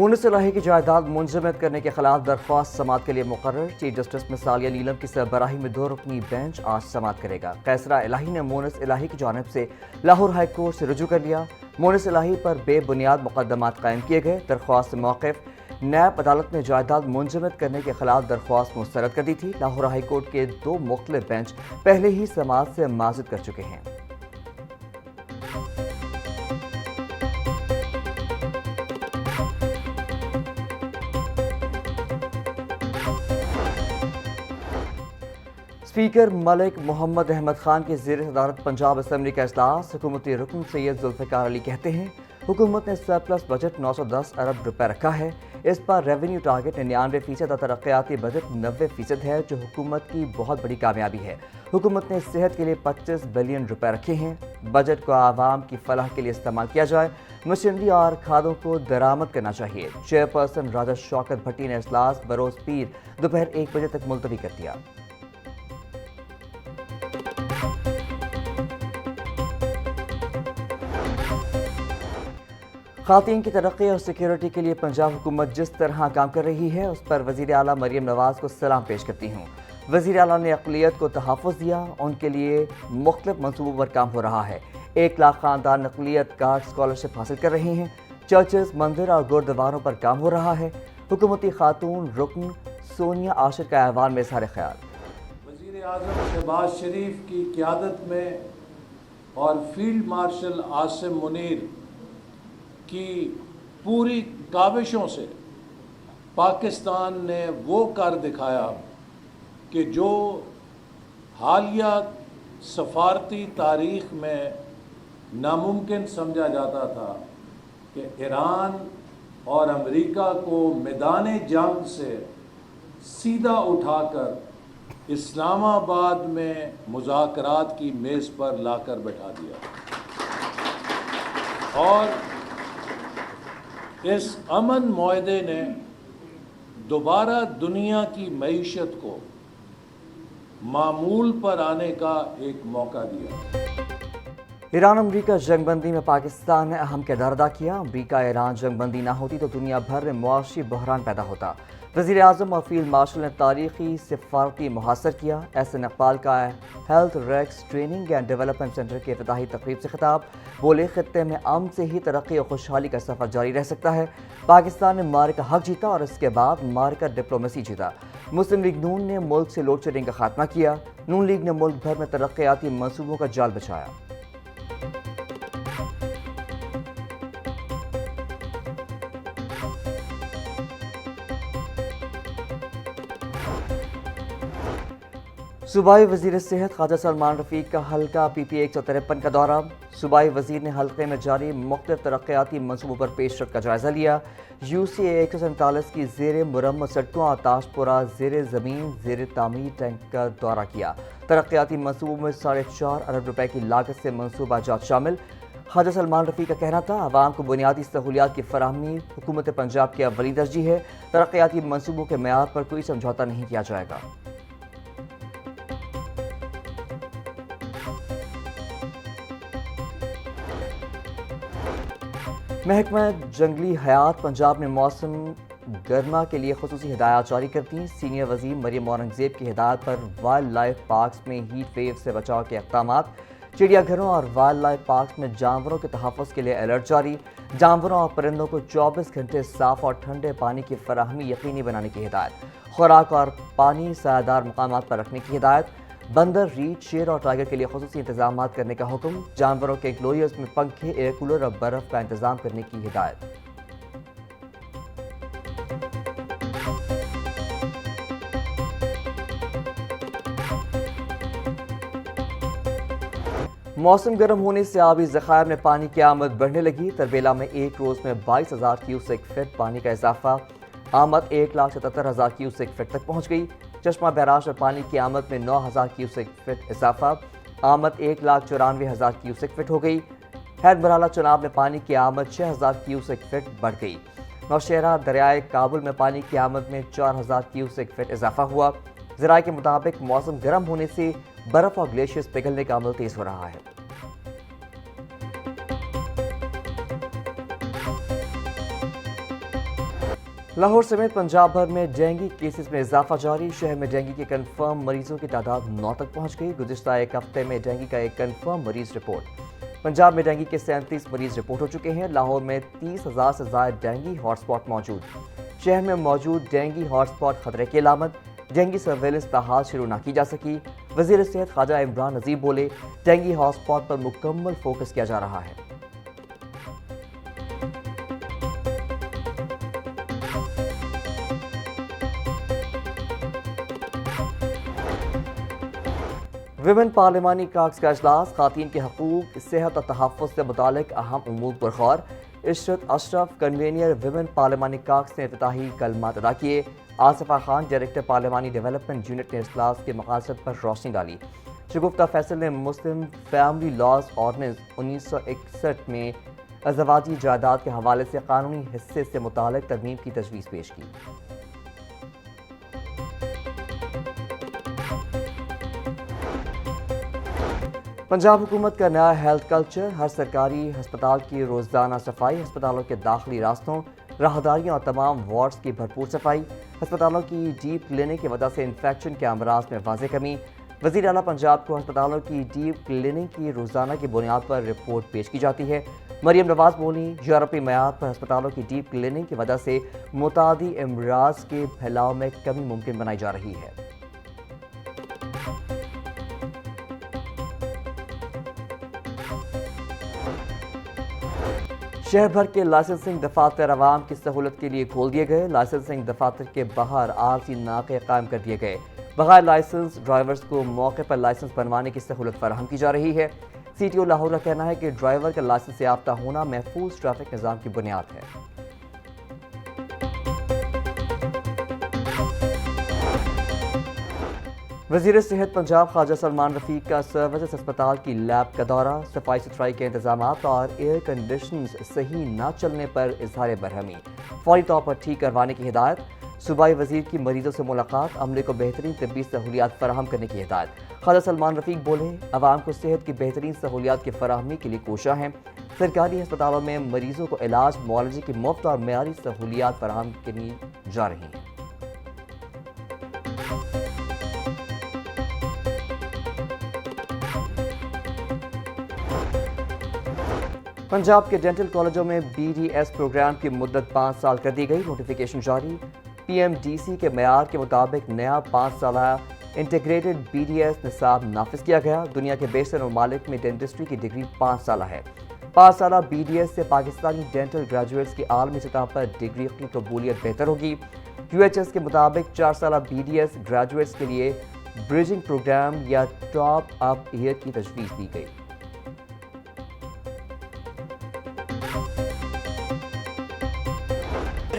مونس الہی کی جائیداد منجمد کرنے کے خلاف درخواست سماعت کے لیے مقرر چیف جسٹس مثالیہ نیلم کی سربراہی میں 2 رکنی بینچ آج سماعت کرے گا۔ قیصرہ الہی نے مونس الہی کی جانب سے لاہور ہائی کورٹ سے رجوع کر لیا۔ مونس الہی پر بے بنیاد مقدمات قائم کیے گئے۔ درخواست موقف نیب عدالت نے جائیداد منجمد کرنے کے خلاف درخواست مسترد کر دی تھی۔ لاہور ہائی کورٹ کے 2 مختلف بینچ پہلے ہی سماعت سے معزول کر چکے ہیں۔ اسپیکر ملک محمد احمد خان کی زیر صدارت پنجاب اسمبلی کا اجلاس۔ حکومتی رکن سید ذوالفقار علی کہتے ہیں حکومت نے سرپلس بجٹ 910 ارب روپے رکھا ہے، اس پر ریونیو ٹارگٹ 99% اور ترقیاتی بجٹ 90% ہے، جو حکومت کی بہت بڑی کامیابی ہے۔ حکومت نے صحت کے لیے 25 بلین روپے رکھے ہیں۔ بجٹ کو عوام کی فلاح کے لیے استعمال کیا جائے، مشینری اور کھادوں کو درآمد کرنا چاہیے۔ چیئرپرسن راجہ شوکت بھٹی نے اجلاس بروز پیر دوپہر 1 بجے تک ملتوی کر دیا۔ خواتین کی ترقی اور سیکیورٹی کے لیے پنجاب حکومت جس طرح کام کر رہی ہے اس پر وزیر اعلیٰ مریم نواز کو سلام پیش کرتی ہوں۔ وزیر اعلیٰ نے اقلیت کو تحفظ دیا، ان کے لیے مختلف منصوبوں پر کام ہو رہا ہے۔ 1 لاکھ خاندان اقلیت کارڈ اسکالرشپ حاصل کر رہے ہیں۔ چرچز، مندر اور گردواروں پر کام ہو رہا ہے۔ حکومتی خاتون رکن سونیا عاشر کا ایوان میں اظہار خیال۔ وزیر اعظم شہباز شریف کی قیادت میں اور فیلڈ مارشل عاصم منیر کی پوری کاوشوں سے پاکستان نے وہ کر دکھایا کہ جو حالیہ سفارتی تاریخ میں ناممکن سمجھا جاتا تھا کہ ایران اور امریکہ کو میدان جنگ سے سیدھا اٹھا کر اسلام آباد میں مذاکرات کی میز پر لا کر بٹھا دیا، اور اس امن معاہدے نے دوبارہ دنیا کی معیشت کو معمول پر آنے کا ایک موقع دیا۔ ایران امریکہ جنگ بندی میں پاکستان نے اہم کردار ادا کیا۔ امریکہ ایران جنگ بندی نہ ہوتی تو دنیا بھر میں معاشی بحران پیدا ہوتا۔ وزیر اعظم اور فیلڈ مارشل نے تاریخی سفارتی محاصر کیا۔ SN اقبال کا health rex training and development centre کے افتتاحی تقریب سے خطاب، بولے خطے میں امن سے ہی ترقی اور خوشحالی کا سفر جاری رہ سکتا ہے۔ پاکستان نے معرکہ حق جیتا اور اس کے بعد معرکہ ڈپلومیسی جیتا۔ مسلم لیگ نون نے ملک سے لوڈ شیڈنگ کا خاتمہ کیا۔ نون لیگ نے ملک بھر میں ترقیاتی منصوبوں کا جال بچھایا۔ صوبائی وزیر صحت خواجہ سلمان رفیق کا حلقہ PPA 153 کا دورہ۔ صوبائی وزیر نے حلقے میں جاری مختلف ترقیاتی منصوبوں پر پیش رفت کا جائزہ لیا۔ UCA 147 کی زیر مرمت سڑکوں اور تاشپورہ زیر زمین زیر تعمیر ٹینک کا دورہ کیا۔ ترقیاتی منصوبوں میں 4.5 ارب روپے کی لاگت سے منصوبہ جات شامل۔ خواجہ سلمان رفیق کا کہنا تھا عوام کو بنیادی سہولیات کی فراہمی حکومت پنجاب کی اولین ترجیح ہے۔ ترقیاتی منصوبوں کے معیار پر کوئی سمجھوتہ نہیں کیا جائے گا۔ محکمہ جنگلی حیات پنجاب نے موسم گرما کے لیے خصوصی ہدایات جاری کر دیں۔ سینئر وزیر مریم اورنگزیب کی ہدایت پر وائلڈ لائف پارکس میں ہیٹ ویو سے بچاؤ کے اقدامات۔ چڑیا گھروں اور وائلڈ لائف پارکس میں جانوروں کے تحفظ کے لیے الرٹ جاری۔ جانوروں اور پرندوں کو 24 گھنٹے صاف اور ٹھنڈے پانی کی فراہمی یقینی بنانے کی ہدایت۔ خوراک اور پانی سایہ دار مقامات پر رکھنے کی ہدایت۔ بندر، ریچھ، شیر اور ٹائیگر کے لیے خصوصی انتظامات کرنے کا حکم۔ جانوروں کے انکلوژرز میں پنکھے، ایئر کولر اور برف کا انتظام کرنے کی ہدایت۔ موسم گرم ہونے سے آبی ذخائر میں پانی کی آمد بڑھنے لگی۔ تربیلا میں ایک روز میں 22,000 کیوسیک فٹ پانی کا اضافہ۔ آمد 1,77,000 کیوسیک فٹ تک پہنچ گئی۔ چشمہ بیراج اور پانی کی آمد میں 9,000 کیوسیک فٹ اضافہ۔ آمد 1,94,000 کیوسیک فٹ ہو گئی۔ حید مرحلہ چناب میں پانی کی آمد 6,000 کیوسیک فٹ بڑھ گئی۔ نوشہرہ دریائے کابل میں پانی کی آمد میں 4,000 کیوسیک فٹ اضافہ ہوا۔ ذرائع کے مطابق موسم گرم ہونے سے برف اور گلیشیئرز پگھلنے کا عمل تیز ہو رہا ہے۔ لاہور سمیت پنجاب بھر میں ڈینگی کیسز میں اضافہ جاری. شہر میں ڈینگی کے کنفرم مریضوں کی تعداد 9 تک پہنچ گئی. گزشتہ ایک ہفتے میں ڈینگی کا ایک کنفرم مریض رپورٹ. پنجاب میں ڈینگی کے 37 مریض رپورٹ ہو چکے ہیں. لاہور میں 30,000 سے زائد ڈینگی ہاٹ اسپاٹ موجود. شہر میں موجود ڈینگی ہاٹ اسپاٹ خطرے کی علامت. ڈینگی سرویلنس تاحال شروع نہ کی جا سکی. وزیر صحت خواجہ عمران نذیر بولے ڈینگی ہاٹ اسپاٹ پر مکمل فوکس کیا جا رہا ہے. ویمن پارلیمانی کاکس کا اجلاس. خواتین کے حقوق، صحت اور تحفظ سے متعلق اہم امور پر غور. عشرت اشرف کنوینر ویمن پارلیمانی کاکس نے افتتاحی کلمات ادا کیے. آصفہ خان ڈائریکٹر پارلیمانی ڈیولپمنٹ یونٹ نے اجلاس کے مقاصد پر روشنی ڈالی. شگفتہ فیصل نے مسلم فیملی لاز آرڈیننس 1961 میں ازدواجی جائیداد کے حوالے سے قانونی حصے سے متعلق ترمیم کی تجویز پیش کی. پنجاب حکومت کا نیا ہیلتھ کلچر. ہر سرکاری ہسپتال کی روزانہ صفائی. ہسپتالوں کے داخلی راستوں، راہداریوں اور تمام وارڈز کی بھرپور صفائی. ہسپتالوں کی ڈیپ کلیننگ کی وجہ سے انفیکشن کے امراض میں واضح کمی. وزیر اعلیٰ پنجاب کو ہسپتالوں کی ڈیپ کلیننگ کی روزانہ کی بنیاد پر رپورٹ پیش کی جاتی ہے. مریم نواز بولی یورپی معیار پر ہسپتالوں کی ڈیپ کلیننگ کی وجہ سے متعدی امراض کے پھیلاؤ میں کمی ممکن بنائی جا رہی ہے. شہر بھر کے لائسنسنگ دفاتر عوام کی سہولت کے لیے کھول دیے گئے. لائسنسنگ دفاتر کے باہر عارضی ناکے قائم کر دیے گئے. بغیر لائسنس ڈرائیورز کو موقع پر لائسنس بنوانے کی سہولت فراہم کی جا رہی ہے. سی ٹی او لاہور کا کہنا ہے کہ ڈرائیور کا لائسنس یافتہ ہونا محفوظ ٹریفک نظام کی بنیاد ہے. وزیر صحت پنجاب خواجہ سلمان رفیق کا سروسز اسپتال کی لیب کا دورہ. صفائی ستھرائی کے انتظامات اور ایئر کنڈیشنز صحیح نہ چلنے پر اظہار برہمی. فوری طور پر ٹھیک کروانے کی ہدایت. صوبائی وزیر کی مریضوں سے ملاقات. عملے کو بہترین طبی سہولیات فراہم کرنے کی ہدایت. خواجہ سلمان رفیق بولے عوام کو صحت کی بہترین سہولیات کی فراہمی کے لیے کوشاں ہیں. سرکاری ہسپتالوں میں مریضوں کو علاج معالجے کی مفت اور معیاری سہولیات فراہم کی جا رہی ہیں. پنجاب کے ڈینٹل کالجوں میں بی ڈی ایس پروگرام کی مدت 5 سال کر دی گئی. نوٹیفیکیشن جاری. پی ایم ڈی سی کے معیار کے مطابق نیا 5 سالہ انٹیگریٹڈ بی ڈی ایس نصاب نافذ کیا گیا. دنیا کے بیشتر ممالک میں ڈینٹسٹری کی ڈگری 5 سالہ ہے. 5 سالہ بی ڈی ایس سے پاکستانی ڈینٹل گریجویٹس کی عالمی سطح پر ڈگری کی قبولیت بہتر ہوگی. یو ایچ ایس کے مطابق 4 سالہ بی ڈی ایس گریجویٹس کے لیے برجنگ پروگرام یا ٹاپ اپ ایئر کی تجویز دی گئی.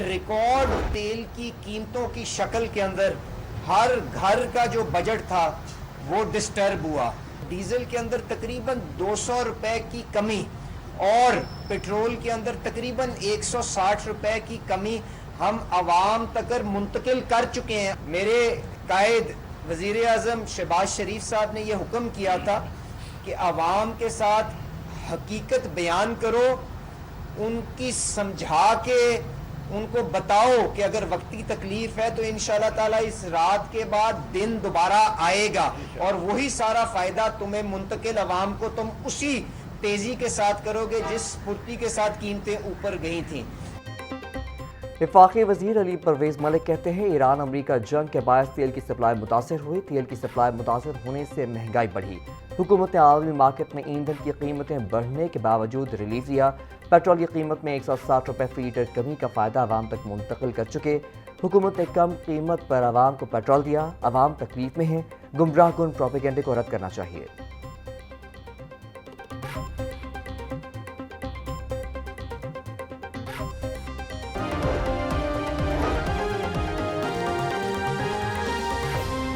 ریکارڈ تیل کی قیمتوں کی شکل کے اندر ہر گھر کا جو بجٹ تھا وہ ڈسٹرب ہوا. ڈیزل کے اندر تقریباً 200 روپے کی کمی اور پٹرول کے اندر تقریباً 160 روپے کی کمی ہم عوام تک منتقل کر چکے ہیں. میرے قائد وزیر اعظم شہباز شریف صاحب نے یہ حکم کیا تھا کہ عوام کے ساتھ حقیقت بیان کرو، ان کی سمجھا کے ان کو بتاؤ کہ اگر وقتی تکلیف ہے تو انشاءاللہ تعالیٰ اس رات کے بعد دن دوبارہ آئے گا اور وہی سارا فائدہ تمہیں منتقل عوام کو تم اسی تیزی کے ساتھ کرو گے جس پھرتی کے ساتھ قیمتیں اوپر گئی تھیں. وفاقی وزیر علی پرویز ملک کہتے ہیں ایران امریکہ جنگ کے باعث تیل کی سپلائی متاثر ہوئی. تیل کی سپلائی متاثر ہونے سے مہنگائی بڑھی. حکومت نے عالمی مارکیٹ میں ایندھن کی قیمتیں بڑھنے کے باوجود ریلیف دیا. پیٹرول کی قیمت میں 160 روپے فی لیٹر کمی کا فائدہ عوام تک منتقل کر چکے. حکومت نے کم قیمت پر عوام کو پیٹرول دیا. عوام تکلیف میں ہیں. گمراہ کن پروپیگنڈے کو رد کرنا چاہیے.